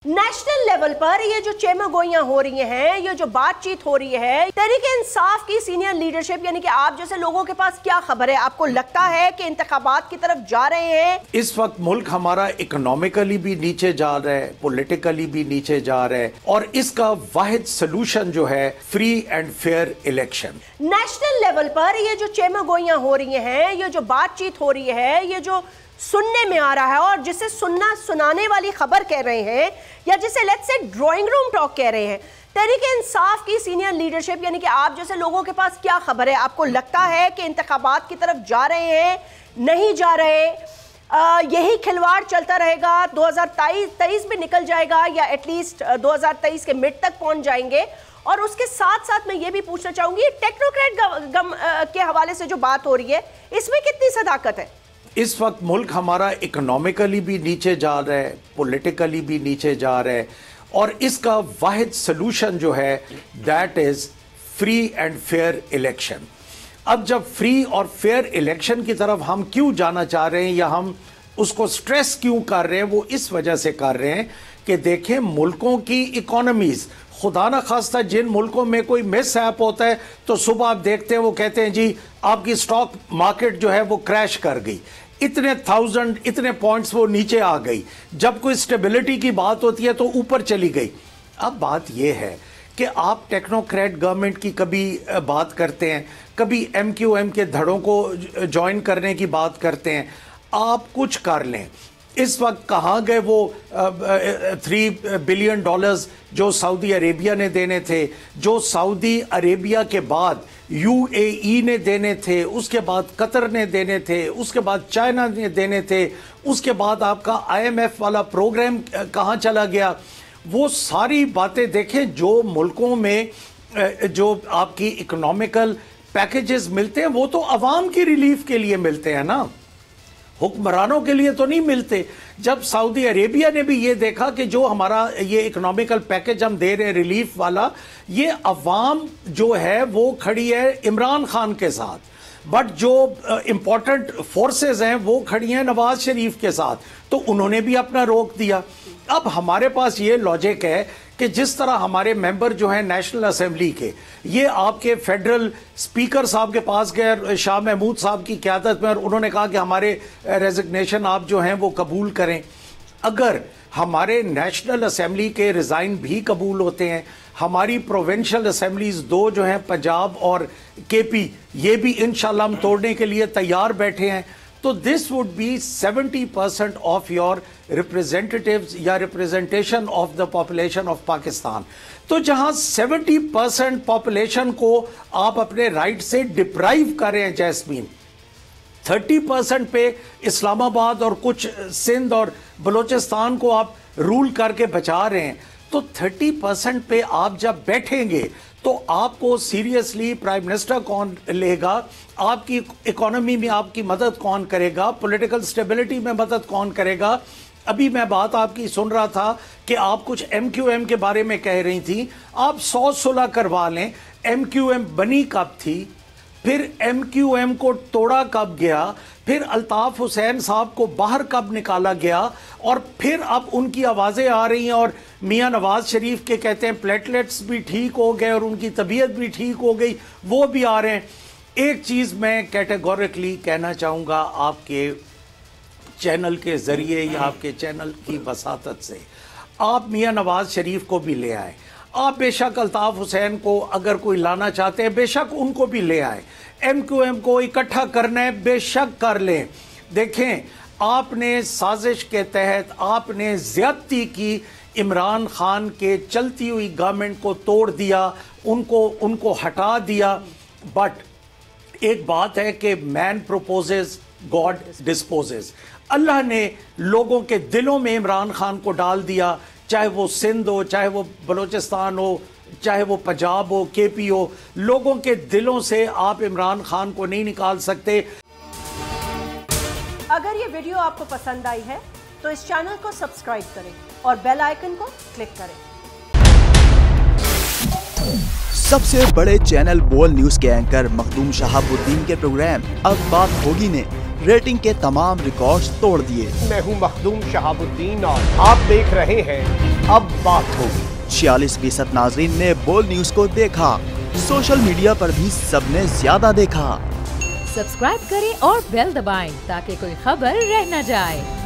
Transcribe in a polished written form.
National level पर ये जो चेमगोइयां हो रही हैं, ये जो बातचीत हो रही है, तहरीक-ए-इंसाफ की सीनियर लीडरशिप यानी कि आप जैसे लोगों के पास क्या खबर है? आपको लगता है कि इंतखाबात की तरफ जा रहे हैं? इस वक्त मुल्क हमारा इकोनॉमिकली भी नीचे जा रहा है, पॉलिटिकली भी नीचे जा रहा है, और इसका वाहिद सोल्यूशन जो है free and fair election. National level पर ये जो चेमगोइयां हो रही हैं, ये जो बातचीत हो रही है, ये जो सुनने में आ रहा है और जिसे सुनना सुनाने वाली खबर कह रहे हैं या जिसे let's say drawing room talk कह रहे हैं, तहरीक-ए-इंसाफ की सीनियर लीडरशिप यानी कि आप जैसे लोगों के पास क्या खबर है? आपको लगता है कि इंतखाबात की तरफ जा रहे हैं, नहीं जा रहे? यही खिलवाड़ चलता रहेगा, 2023 भी निकल जाएगा या एटलीस्ट 2023 के मिड तक पहुंच जाएंगे? और उसके साथ साथ मैं ये भी पूछना चाहूंगी, टेक्नोक्रेट के हवाले से जो बात हो रही है, इसमें कितनी सदाकत है? इस वक्त मुल्क हमारा इकोनॉमिकली भी नीचे जा रहा है, पॉलिटिकली भी नीचे जा रहा है, और इसका वाहिद सोल्यूशन जो है that is free and fair election. अब जब फ्री और फेयर इलेक्शन की तरफ हम क्यों जाना चाह रहे हैं या हम उसको स्ट्रेस क्यों कर रहे हैं, वो इस वजह से कर रहे हैं कि देखें मुल्कों की इकोनॉमीज, खुदा न खास्ता जिन मुल्कों में कोई मिस ऐप होता है तो सुबह आप देखते हैं वो कहते हैं जी आपकी स्टॉक मार्केट जो है वो क्रैश कर गई, इतने पॉइंट्स वो नीचे आ गई। जब कोई स्टेबिलिटी की बात होती है तो ऊपर चली गई। अब बात यह है कि आप टेक्नोक्रेट गवर्नमेंट की कभी बात करते हैं, कभी MQM के धड़ों को ज्वाइन करने की बात करते हैं। आप कुछ कर लें, इस वक्त कहाँ गए वो $3 बिलियन जो सऊदी अरेबिया ने देने थे, जो सऊदी अरेबिया के बाद UAE ने देने थे, उसके बाद कतर ने देने थे, उसके बाद चाइना ने देने थे, उसके बाद आपका IMF वाला प्रोग्राम कहाँ चला गया? वो सारी बातें देखें। जो मुल्कों में जो आपकी इकोनॉमिकल पैकेजेस मिलते हैं वो तो अवाम की रिलीफ के लिए मिलते हैं ना, हुक्मरानों के लिए तो नहीं मिलते। जब सऊदी अरेबिया ने भी ये देखा कि जो हमारा ये इकोनॉमिकल पैकेज हम दे रहे हैं रिलीफ वाला, ये अवाम जो है वो खड़ी है इमरान खान के साथ, बट जो इम्पोर्टेंट फोर्सेस हैं वो खड़ी हैं नवाज शरीफ के साथ, तो उन्होंने भी अपना रोक दिया। अब हमारे पास ये लॉजिक है कि जिस तरह हमारे मेंबर जो हैं नेशनल असेंबली के, ये आपके फेडरल स्पीकर साहब के पास गए शाह महमूद साहब की क़यादत में, और उन्होंने कहा कि हमारे रेजिग्नेशन आप जो हैं वो कबूल करें। अगर हमारे नेशनल असेंबली के रिज़ाइन भी कबूल होते हैं, हमारी प्रोविंशियल असेंबलीज 2 जो हैं पंजाब और KP, ये भी इंशाल्लाह हम तोड़ने के लिए तैयार बैठे हैं, तो this would be 70% of your representatives या representation of the population of Pakistan. तो जहां 70% पॉपुलेशन को आप अपने राइट से डिप्राइव कर रहे हैं जैस्मीन, 30% पे इस्लामाबाद और कुछ सिंध और बलोचिस्तान को आप रूल करके बचा रहे हैं, तो 30% पे आप जब बैठेंगे तो आपको सीरियसली प्राइम मिनिस्टर कौन लेगा, आपकी इकोनॉमी में आपकी मदद कौन करेगा, पॉलिटिकल स्टेबिलिटी में मदद कौन करेगा? अभी मैं बात आपकी सुन रहा था कि आप कुछ MQM के बारे में कह रही थी। आप 100 सुलह करवा लें, MQM बनी कब थी, फिर MQM को तोड़ा कब गया, फिर अल्ताफ हुसैन साहब को बाहर कब निकाला गया, और फिर अब उनकी आवाज़ें आ रही हैं और मियां नवाज शरीफ के कहते हैं प्लेटलेट्स भी ठीक हो गए और उनकी तबीयत भी ठीक हो गई, वो भी आ रहे हैं। एक चीज़ मैं कैटेगोरिकली कहना चाहूँगा आपके चैनल के ज़रिए या आपके चैनल की वसातत से, आप मियां नवाज शरीफ को भी ले आए। आप बेशक अल्ताफ हुसैन को अगर कोई लाना चाहते हैं बेशक उनको भी ले आए, MQM को इकट्ठा करना है बेशक कर लें। देखें, आपने साजिश के तहत आपने ज्यादती की, इमरान खान के चलती हुई गवर्नमेंट को तोड़ दिया, उनको हटा दिया। बट एक बात है कि मैन प्रोपोजेस गॉड डिस्पोजेस। अल्लाह ने लोगों के दिलों में इमरान खान को डाल दिया, चाहे वो सिंध हो, चाहे वो बलोचिस्तान हो, चाहे वो पंजाब हो, KP हो, लोगों के दिलों से आप इमरान खान को नहीं निकाल सकते। अगर ये वीडियो आपको पसंद आई है तो इस चैनल को सब्सक्राइब करें और बेल आइकन को क्लिक करें। सबसे बड़े चैनल बोल न्यूज के एंकर मखदूम शहाबुद्दीन के प्रोग्राम अब बात होगी ने रेटिंग के तमाम रिकॉर्ड्स तोड़ दिए। मैं हूं मखदूम शहाबुद्दीन और आप देख रहे हैं अब बात होगी। 46% नाजरीन ने बोल न्यूज को देखा। सोशल मीडिया पर भी सबने ज्यादा देखा। सब्सक्राइब करें और बेल दबाएं ताकि कोई खबर रह न जाए।